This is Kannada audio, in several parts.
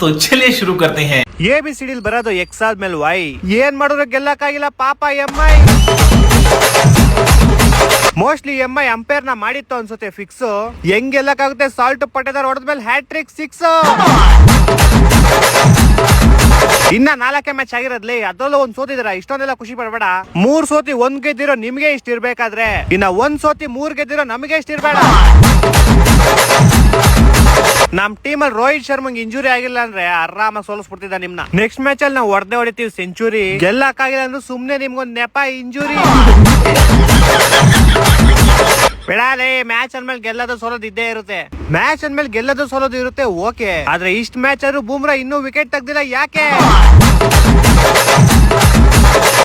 तो चलिए शुरू करते हैं। ABCD ಬರೋದು X ಆದ್ಮೇಲೆ Y ಏನ್ ಮಾಡಿದ್ರು ಗೆಲ್ಲಕ್ಕಾಗಿಲ್ಲ ಪಾಪ MI. ಮೋಸ್ಟ್ಲಿ MI ಅಂಪೇರ್ ನ ಮಾಡಿತ್ತು ಅನ್ಸುತ್ತೆ ಫಿಕ್ಸ್. ಹೆಂಗ್ ಗೆಲ್ಲಕ್ಕಾಗುತ್ತೆ? Salt Patidar ಹೊಡೆದ್ಮೇಲೆ hat trick 6. ಇನ್ನ 4 ಮ್ಯಾಚ್ ಆಗಿರೋದ್ಲಿ ಅದ್ರಲ್ಲೂ ಒಂದ್ ಸೋತಿದ್ರ, ಇಷ್ಟೊಂದೆಲ್ಲ ಖುಷಿ ಪಡಬೇಡ. 3 ಸೋತಿ 1 ಗೆದ್ದಿರೋ ನಿಮ್ಗೆ ಇಷ್ಟ ಇರ್ಬೇಕಾದ್ರೆ ಇನ್ನ 1 ಸೋತಿ 3 ಗೆದ್ದಿರೋ ನಮಗೆ ಇಷ್ಟ ಇರ್ಬೇಡ. ನಮ್ ಟೀಮ್ ಅಲ್ಲಿ ರೋಹಿತ್ ಶರ್ಮಂಗ್ ಇಂಜುರಿ ಆಗಿಲ್ಲ ಅಂದ್ರೆ ಆರಾಮಾಗಿ ಸೋಲಿಸ್ಬಿಡ್ತಿದ್ದ ನಿಮ್ನ. ನೆಕ್ಸ್ಟ್ ಮ್ಯಾಚ್ ಅಲ್ಲಿ ನಾವು ಹೊಡೆತೀವಿ ಸೆಂಚುರಿ. ಗೆಲ್ಲಕ್ಕಾಗಿಲ್ಲ ಅಂದ್ರೆ ಸುಮ್ನೆ ನಿಮ್ಗೊಂದ್ ನೆಪ ಇಂಜುರಿ. ಬಿಡಾಲೆ, ಮ್ಯಾಚ್ ಅಂದ್ಮೇಲೆ ಗೆಲ್ಲೋದು ಸೋಲೋದು ಇದ್ದೇ ಇರುತ್ತೆ. ಮ್ಯಾಚ್ ಅಂದ್ಮೇಲೆ ಗೆಲ್ಲೋದು ಸೋಲೋದು ಇರುತ್ತೆ, ಓಕೆ. ಆದ್ರೆ ಇಷ್ಟ ಮ್ಯಾಚ್ ಆದ್ರೂ ಬೂಮ್ರಾ ಇನ್ನೂ ವಿಕೆಟ್ ತೆಗ್ದಿಲ್ಲ, ಯಾಕೆ?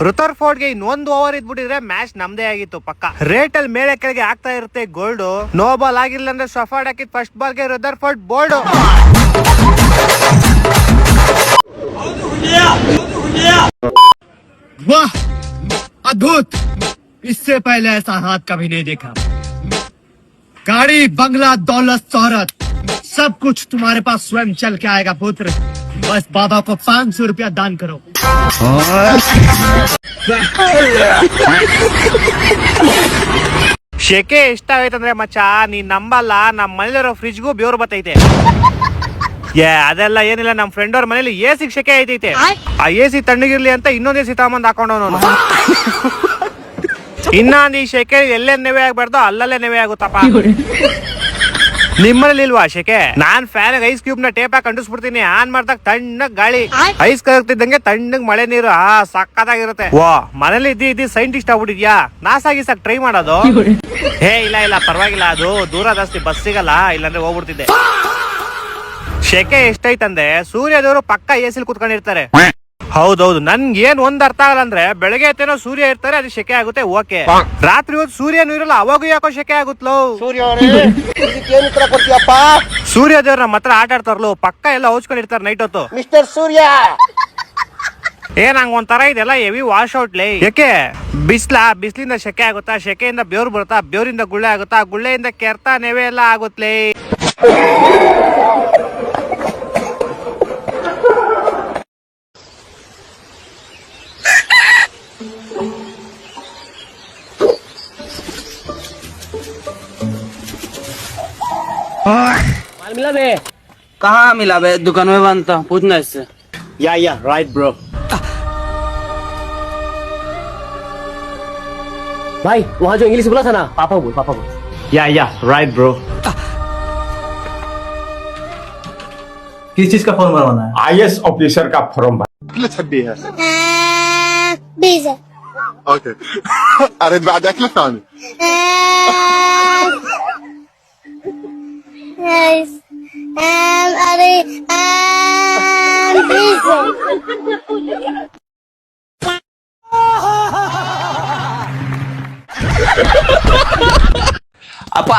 ರುತರ್ಫೋರ್ಡ್ ಗೆ ಇನ್ನೊಂದು ಓವರ್ ಇದ್ಬಿಟ್ಟಿದ್ರೆ ಮ್ಯಾಚ್ ನಮ್ದೇ ಆಗಿತ್ತು ಪಕ್ಕ. ರೇಟ್ ಅಲ್ಲಿ ಮೇಲೆ ಕೆಳಗೆ ಆಗ್ತಾ ಇರುತ್ತೆ ಗೋಲ್ಡ್. ನೋ ಬಾಲ್ ಆಗಿಲ್ಲ ಅಂದ್ರೆ ಶಫಾರ್ಡ್ ಹಾಕಿದ್ ಫಸ್ಟ್ ಬಾಲ್ ಗೆ ರುತರ್ಫೋರ್ಡ್ ಬೋಲ್ಡ್. वाह, अद्भुत! इससे पहले ऐसा हाथ कभी नहीं देखा. गाड़ी, बंगला, दौलत, शोहरत, सब कुछ तुम्हारे पास स्वयं चल के आएगा पुत्र. बस बाबा को 500 रुपया दान करो. ಶೆಕೆ ಇಷ್ಟ ಆಗೈತಂದ್ರೆ ಮಚ್ಚ ನೀನ್ ನಂಬಲ್ಲ, ನಮ್ ಮನೇಲಿರೋ ಫ್ರಿಜ್ಗೂ ಬೆವ್ರು ಬತ್ತೈತೆ. ಅದೆಲ್ಲ ಏನಿಲ್ಲ, ನಮ್ ಫ್ರೆಂಡ್ ಅವ್ರ ಮನೇಲಿ AC ಶೆಕೆ ಐತೈತೆ. ಆ AC ತಣ್ಣಗಿರ್ಲಿ ಅಂತ ಇನ್ನೊಂದ್ AC ತಗೊಂಬಂದ್ ಹಾಕೊಂಡವನು. ಇನ್ನೊಂದ್ ಈ ಶೆಕೆ ಎಲ್ಲೇ ನೆವೆ ಆಗ್ಬಾರ್ದು ಅಲ್ಲಲ್ಲೇ ನೆವೆ ಆಗುತ್ತಪ್ಪ. ನಿಮ್ಮಲ್ಲಿ ಇಲ್ವಾ ಶೆಕೆ? ನಾನ್ ಫ್ಯಾನ್ ಐಸ್ ಕ್ಯೂಬ್ ನ ಟೇಪ್ ಹಾಕಿ ಅಂಟಿಸ್ಬಿಡ್ತೀನಿ. ಆನ್ ಮಾಡ್ದಾಗ ತಣ್ಣಗ್ ಗಾಳಿ, ಐಸ್ ಕರಗ್ತಿದ್ದಂಗೆ ತಣ್ಣಗ್ ಮಳೆ ನೀರು. ಸಕ್ಕತ್ತಾಗಿರುತ್ತೆ. ವಾ, ಮನೇಲಿ ಇದ್ದಿ ಸೈಂಟಿಸ್ಟ್ ಆಗ್ಬಿಟ್ಟಿದ್ಯಾ? ನಾಸಾಗಿಸಾಕ್ ಟ್ರೈ ಮಾಡೋದು? ಇಲ್ಲ ಪರವಾಗಿಲ್ಲ, ಅದು ದೂರ ಜಾಸ್ತಿ ಬಸ್ ಸಿಗಲ್ಲ, ಇಲ್ಲಾಂದ್ರೆ ಹೋಗ್ಬಿಡ್ತಿದ್ದೆ. ಶೆಕೆ ಎಷ್ಟೈತಂದ್ರೆ ಸೂರ್ಯದವರು ಪಕ್ಕ AC ಕುತ್ಕೊಂಡಿರ್ತಾರೆ. ಹೌದೌದು, ನನ್ಗೆ ಏನ್ ಒಂದ್ ಅರ್ಥ ಆಗಲ್ಲ ಅಂದ್ರೆ ಬೆಳಗ್ಗೆ ಎತ್ತೇನೋ ಸೂರ್ಯ ಇರ್ತಾರೆ, ಅದು ಶೆಕೆ ಆಗುತ್ತೆ, ಓಕೆ. ರಾತ್ರಿ ಹೊತ್ತು ಸೂರ್ಯನೂ ಇರಲ್ಲ, ಅವಾಗೂ ಯಾಕೋ ಶೆಕೆ ಆಗುತ್ತಲೋ. ಸೂರ್ಯ ದೇವ್ರ ನಮ್ಮ ಹತ್ರ ಆಟ ಆಡ್ತಾರಲ್ಲ, ಪಕ್ಕ ಎಲ್ಲ ಹೌಚ್ಕೊಂಡಿರ್ತಾರೆ ನೈಟ್ ಹೊತ್ತು. ಮಿಸ್ಟರ್ ಸೂರ್ಯ ಏನ್ ಹಂಗ ಒಂಥರ ಇದೆಲ್ಲ ಹೆವಿ ವಾಶ್ ಔಟ್ಲಿ. ಯಾಕೆ? ಬಿಸ್ಲಿಂದ ಶೆಕೆ ಆಗುತ್ತಾ, ಶೆಕೆಯಿಂದ ಬೆವ್ರು ಬರುತ್ತಾ, ಬೆವ್ರಿಂದ ಗುಳ್ಳೆ ಆಗುತ್ತಾ, ಗುಳ್ಳೆಯಿಂದ ಕೆರ್ತ ನೆವೆ ಎಲ್ಲ ಆಗುತ್ತಲೇ. माल मिला बे? कहाँ मिला बे? दुकान में बंद था, पूछना इससे. या राइट ब्रो. भाई वहाँ जो इंग्लिश बोला था ना, पापा बोल. या राइट ब्रो. किस चीज का फॉर्म भरवाना है? IS ऑफिसर का फॉर्म भर. छब्बी है ओके. अरे بعد اكل ثاني ಅಪ್ಪ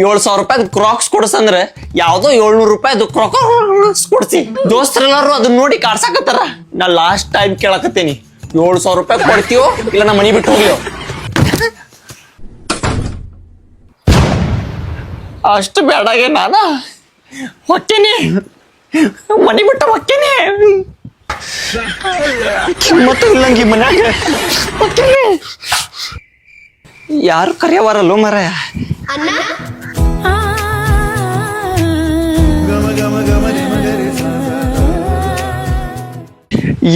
7,000 ರೂಪಾಯಿ ಕ್ರಾಕ್ಸ್ ಕೊಡ್ಸಂದ್ರೆ ಯಾವ್ದೋ 700 ರೂಪಾಯಿ ಕ್ರಾಕ್ಸ್ ಕೊಡ್ಸಿ. ದೋಸ್ತರೆಲ್ಲಾರು ಅದನ್ನ ನೋಡಿ ಕಾಡ್ಸಾಕತ್ತಾರ. ನಾ ಲಾಸ್ಟ್ ಟೈಮ್ ಕೇಳಕತ್ತೀನಿ, 7,000 ರೂಪಾಯಿ ಕೊಡ್ತೀವೋ ಇಲ್ಲ ನಾ ಮನಿ ಬಿಟ್ಟು ಹೋಗ್ಲಿಯೋ? ಅಷ್ಟು ಬೇಡಾಗೆ ನಾನ ಹೊಕ್ಕೇನಿ, ಮನಿ ಬಿಟ್ಟ ಹೊಕ್ಕೇನಿ. ಕಿಮ್ಮತ್ತು ಇಲ್ಲಂಗಿ ಮನ್ಯಾಗ ಹೊಕ್ಕೇನಿ. ಯಾರು ಕರೆಯವರಲ್ಲೋ ಮರಾಯ.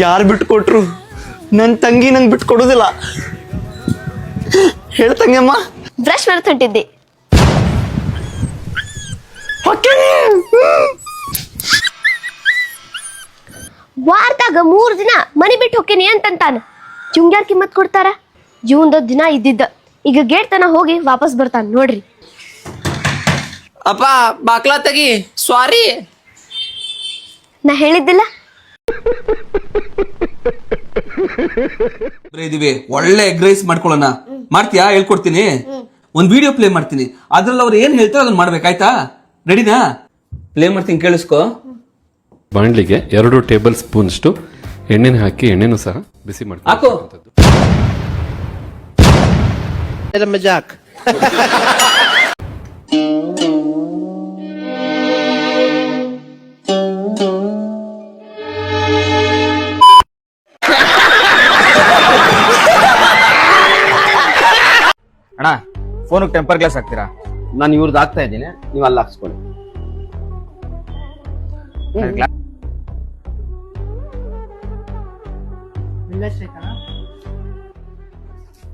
ಯಾರು ಬಿಟ್ಟು ಕೊಟ್ರು ನನ್ ತಂಗಿ ನಂಗೆ ಬಿಟ್ಟು ಕೊಡುದಿಲ್ಲ. ಹೇಳ್ತಂಗಮ್ಮ, ಬ್ರಷ್ ಮಾಡ್ತಾ ಹೊಂಟಿದ್ದೆ. ವಾರದಾಗ 3 ದಿನ ಮನಿ ಬಿಟ್ಟು ಹೋಗ್ತೀನಿ ಅಂತಂತಾನ. ಜುಂಗ್ಯಾರ್ ಕಿಮ್ಮತ್ ಕೊಡ್ತಾರ? ಜೀವನದ ದಿನ ಇದ್ದಿದ್ದ, ಈಗ ಗೇಟ್ ತನ ಹೋಗಿ ವಾಪಸ್ ಬರ್ತಾನ ನೋಡ್ರಿ. ಅಪ್ಪ ಬಾಕ್ಲಾ ತೆಗಿ. ಸಾರಿ, ನಾ ಹೇಳಿದ್ದಿಲ್ಲ. ಇದೀವಿ, ಒಳ್ಳೆ ಎಗ್ ರೈಸ್ ಮಾಡ್ಕೊಳ್ಳೋಣ. ಮಾಡ್ತೀಯಾ? ಹೇಳ್ಕೊಡ್ತೀನಿ. ಒಂದ್ ವಿಡಿಯೋ ಪ್ಲೇ ಮಾಡ್ತೀನಿ, ಅದ್ರಲ್ಲಿ ಅವ್ರು ಏನ್ ಹೇಳ್ತಾರೆ ಅದನ್ನ ಮಾಡ್ಬೇಕಾಯ್ತಾ? ರೆಡಿನಾ? ಪ್ಲೇ ಮಾಡ್ತೀನಿ, ಕೇಳಿಸ್ಕೊ. ಬಾಣ್ಲಿಗೆ 2 ಟೇಬಲ್ ಸ್ಪೂನ್ಷ್ಟು ಎಣ್ಣೆನ ಹಾಕಿ, ಎಣ್ಣೆನೂ ಸಹ ಬಿಸಿ ಹಾಕು. ಮಜಾಕ್. ಫೋನ್ ಟೆಂಪರ್ ಗ್ಲಾಸ್ ಹಾಕ್ತೀರಾ? ನಾನು ಇವ್ರದ್ದು ಹಾಕ್ತಾ ಇದ್ದೀನಿ, ನೀವು ಅಲ್ಲಿ ಹಾಕ್ಸ್ಕೊಳ್ಳಿ.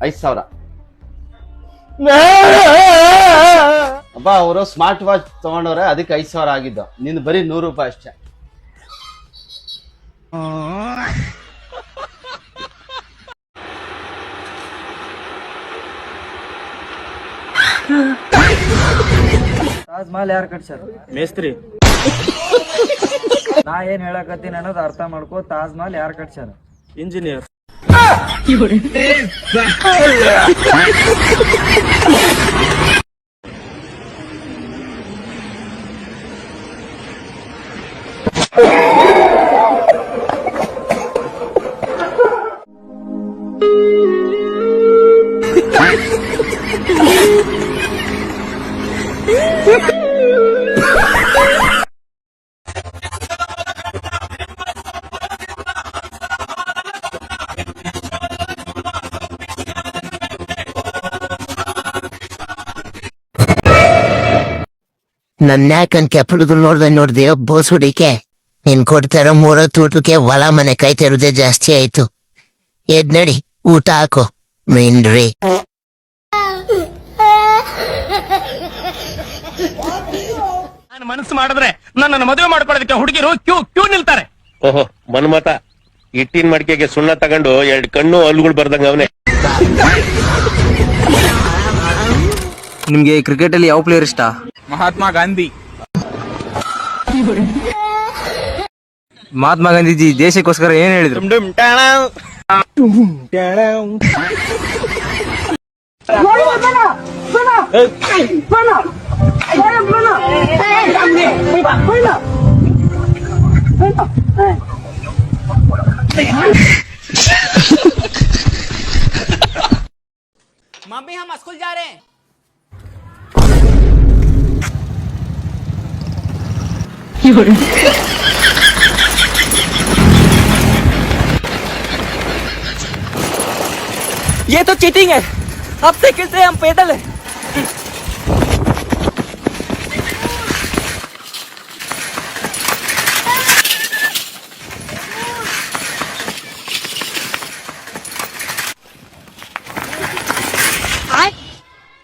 $5,000. ಅಬ್ಬ ಅವರು ಸ್ಮಾರ್ಟ್ ವಾಚ್ ತಗೊಂಡವ್ರೆ, ಅದಕ್ಕೆ 5,000 ಆಗಿದ್ದು. ನಿಂದು ಬರೀ ₹100 ಅಷ್ಟೇ. ತಾಜ್ ಮಹಲ್ ಯಾರು ಕಟ್ಸ್ಯಾರ? ಮೇಸ್ತ್ರಿ. ನಾ ಏನ್ ಹೇಳಕತ್ತೀನಿ ಅನ್ನೋದು ಅರ್ಥ ಮಾಡ್ಕೋ. ತಾಜ್ ಮಹಲ್ ಯಾರು ಕಟ್ಸ್ಯಾರ? ಇಂಜಿನಿಯರ್. ನನ್ನ ಯಾಕನ್ ಕೆಪ್ಪಳದು ನೋಡ್ದೆ ಬೋಸ್ ಹುಡಿಕೆ ನೀನ್ ಕೊಡ್ತಾರ 30 ಊಟಕ್ಕೆ ಹೊಲ ಮನೆ ಕಾಯ್ತಿರೋದೇ ಜಾಸ್ತಿ ಆಯ್ತು. ಎದ್ ನಡಿ ಊಟ ಹಾಕೋ ಮೀನ್ರಿ. ನಾನು ಮನಸ್ಸು ಮಾಡಿದ್ರೆ ನನ್ನನ್ನು ಮದುವೆ ಮಾಡ್ಕೊಳ್ಳೋದಕ್ಕೆ ಹುಡುಗಿರು ಕ್ಯೂ ನಿಲ್ತಾರೆ. ಓಹೋ ಮನ್ಮತ ಇಟ್ಟಿನ ಮಡಿಕೆಗೆ ಸುಣ್ಣ ತಗೊಂಡು 2 ಕಣ್ಣು ಹಲ್ಲುಗಳು ಬರ್ದಂಗ ಅವನೇ. ನಿಮ್ಗೆ ಕ್ರಿಕೆಟ್ ಅಲ್ಲಿ ಯಾವ ಪ್ಲೇಯರ್ ಇಷ್ಟ? ಮಹಾತ್ಮ ಗಾಂಧಿ. ಮಹಾತ್ಮ ಗಾಂಧೀಜಿ ದೇಶಕ್ಕೋಸ್ಕರ ಏನ್ ಹೇಳಿದ್ರು? मम्मी हम स्कूल जा रहे हैं. ये तो चीटिंग है. अब साइकिल से हम पैदल है.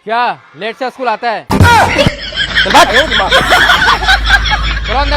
क्या लेट से स्कूल आता है? ಅವನ